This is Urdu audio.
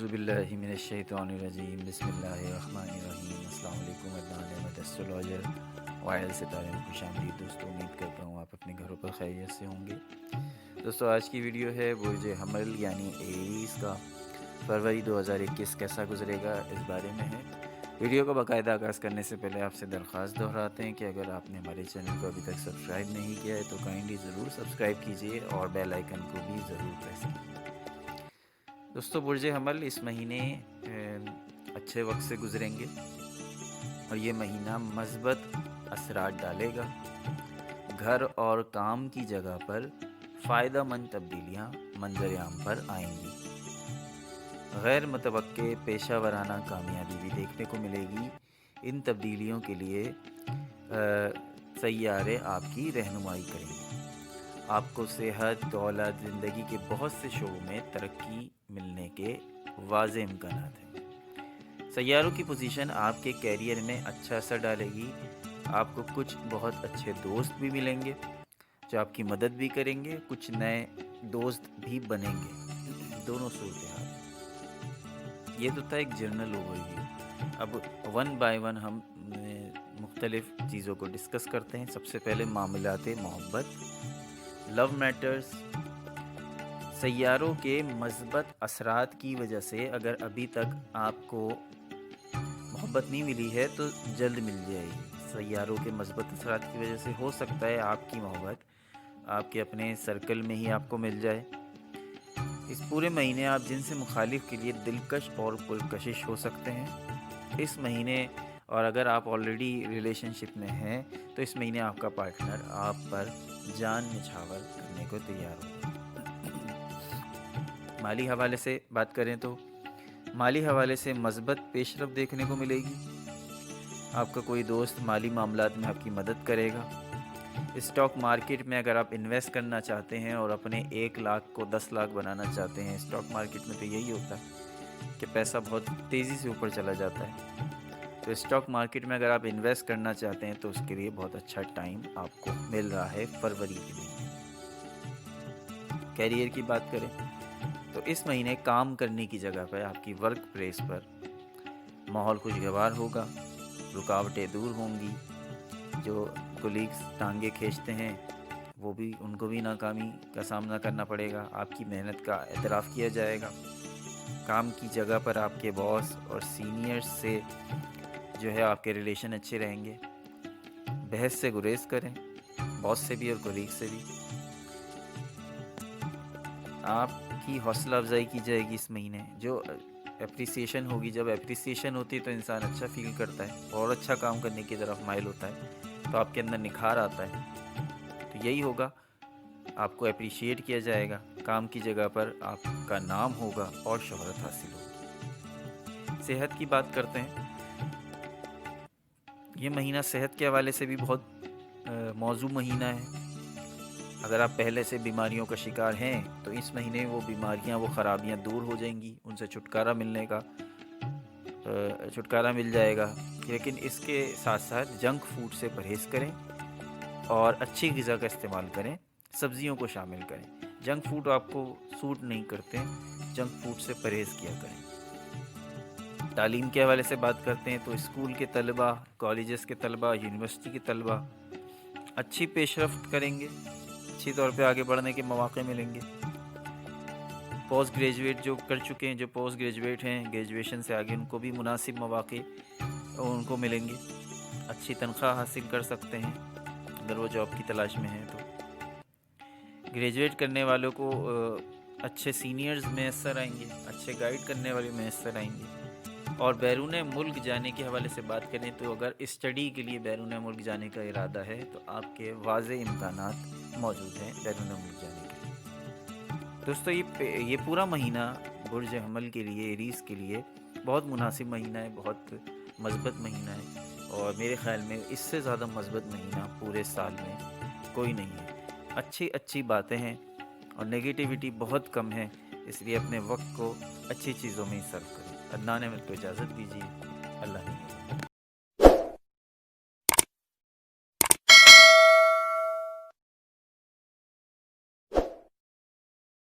اعوذ باللہ من الشیطان الرجیم بسم اللہ الرحمن الرحیم۔ السلام علیکم عدنان احمد ایسٹرولوجر وائل ستارے میں خوش آمدید دوستوں، امید کرتا ہوں آپ اپنے گھروں پر خیریت سے ہوں گے۔ دوستوں آج کی ویڈیو ہے برج حمل یعنی ایریز کا فروری 2021 کیسا گزرے گا اس بارے میں ہے۔ ویڈیو کو باقاعدہ آغاز کرنے سے پہلے آپ سے درخواست دہراتے ہیں کہ اگر آپ نے ہمارے چینل کو ابھی تک سبسکرائب نہیں کیا ہے تو کائنڈلی ضرور سبسکرائب کیجئے اور بیل آئیکن کو بھی ضرور پریس کیجئے۔ دوستو برج حمل اس مہینے اچھے وقت سے گزریں گے اور یہ مہینہ مثبت اثرات ڈالے گا۔ گھر اور کام کی جگہ پر فائدہ مند تبدیلیاں منظر عام پر آئیں گی۔ غیر متوقع پیشہ ورانہ کامیابی بھی دیکھنے کو ملے گی۔ ان تبدیلیوں کے لیے سیارے آپ کی رہنمائی کریں گے۔ آپ کو صحت، دولت، زندگی کے بہت سے شعبوں میں ترقی ملنے کے واضح امکانات ہیں۔ سیاروں کی پوزیشن آپ کے کیریئر میں اچھا اثر ڈالے گی۔ آپ کو کچھ بہت اچھے دوست بھی ملیں گے جو آپ کی مدد بھی کریں گے، کچھ نئے دوست بھی بنیں گے۔ دونوں صورتحال یہ تو تھا ایک جنرل اوور ویو۔ اب ون بائی ون ہم مختلف چیزوں کو ڈسکس کرتے ہیں۔ سب سے پہلے معاملات محبت، لو میٹرز۔ سیاروں کے مثبت اثرات کی وجہ سے اگر ابھی تک آپ کو محبت نہیں ملی ہے تو جلد مل جائے گی۔ سیاروں کے مثبت اثرات کی وجہ سے ہو سکتا ہے آپ کی محبت آپ کے اپنے سرکل میں ہی آپ کو مل جائے۔ اس پورے مہینے آپ جن سے مخالف کے لیے دلکش اور پرکشش ہو سکتے ہیں۔ اس مہینے اور اگر آپ آلریڈی ریلیشن شپ میں ہیں تو اس مہینے آپ کا پارٹنر آپ پر جان نچھاور کرنے کو تیار ہوگا۔ مالی حوالے سے بات کریں تو مالی حوالے سے مثبت پیش رفت دیکھنے کو ملے گی۔ آپ کا کوئی دوست مالی معاملات میں آپ کی مدد کرے گا۔ اسٹاک مارکیٹ میں اگر آپ انویسٹ کرنا چاہتے ہیں اور اپنے 1 لاکھ کو 10 لاکھ بنانا چاہتے ہیں، اسٹاک مارکیٹ میں تو یہی ہوتا ہے کہ پیسہ بہت تیزی سے اوپر چلا جاتا ہے۔ تو اسٹاک مارکیٹ میں اگر آپ انویسٹ کرنا چاہتے ہیں تو اس کے لیے بہت اچھا ٹائم آپ کو مل رہا ہے فروری کے مہینے۔ کیریئر کی بات کریں تو اس مہینے کام کرنے کی جگہ پر آپ کی ورک پلیس پر ماحول خوشگوار ہوگا، رکاوٹیں دور ہوں گی۔ جو کولیگز ٹانگیں کھینچتے ہیں وہ بھی ان کو بھی ناکامی کا سامنا کرنا پڑے گا۔ آپ کی محنت کا اعتراف کیا جائے گا۔ کام کی جگہ پر آپ کے باس اور سینئرز سے جو ہے آپ کے ریلیشن اچھے رہیں گے۔ بحث سے گریز کریں، باس سے بھی اور کولیگ سے بھی۔ آپ کی حوصلہ افزائی کی جائے گی اس مہینے۔ جو اپریسیشن ہوگی، جب اپریسیشن ہوتی ہے تو انسان اچھا فیل کرتا ہے اور اچھا کام کرنے کی طرف مائل ہوتا ہے، تو آپ کے اندر نکھار آتا ہے۔ تو یہی ہوگا، آپ کو اپریشیٹ کیا جائے گا، کام کی جگہ پر آپ کا نام ہوگا اور شہرت حاصل ہوگی۔ صحت کی بات کرتے ہیں۔ یہ مہینہ صحت کے حوالے سے بھی بہت موزوں مہینہ ہے۔ اگر آپ پہلے سے بیماریوں کا شکار ہیں تو اس مہینے وہ بیماریاں، وہ خرابیاں دور ہو جائیں گی، ان سے چھٹکارا مل جائے گا۔ لیکن اس کے ساتھ ساتھ جنک فوڈ سے پرہیز کریں اور اچھی غذا کا استعمال کریں، سبزیوں کو شامل کریں۔ جنک فوڈ آپ کو سوٹ نہیں کرتے، جنک فوڈ سے پرہیز کیا کریں۔ تعلیم کے حوالے سے بات کرتے ہیں تو اسکول کے طلباء، کالجز کے طلباء، یونیورسٹی کے طلباء اچھی پیش رفت کریں گے، اچھی طور پہ آگے بڑھنے کے مواقع ملیں گے۔ پوسٹ گریجویٹ جو کر چکے ہیں، جو پوسٹ گریجویٹ ہیں گریجویشن سے آگے، ان کو بھی مناسب مواقع ان کو ملیں گے۔ اچھی تنخواہ حاصل کر سکتے ہیں اگر وہ جاب کی تلاش میں ہیں تو۔ گریجویٹ کرنے والوں کو اچھے سینئرز میسر آئیں گے، اچھے گائیڈ کرنے والے میسر آئیں گے۔ اور بیرون ملک جانے کے حوالے سے بات کریں تو اگر اسٹڈی کے لیے بیرون ملک جانے کا ارادہ ہے تو آپ کے واضح امکانات موجود ہیں بیرون ملک جانے کے لیے۔ دوستو یہ پورا مہینہ برج حمل کے لیے، ایریز کے لیے بہت مناسب مہینہ ہے، بہت مثبت مہینہ ہے، اور میرے خیال میں اس سے زیادہ مثبت مہینہ پورے سال میں کوئی نہیں ہے۔ اچھی باتیں ہیں اور نیگیٹیوٹی بہت کم ہے، اس لیے اپنے وقت کو اچھی چیزوں میں ہی صرف کریں۔ عدنان احمد کو اجازت دیجیے۔ اللہ حافظ۔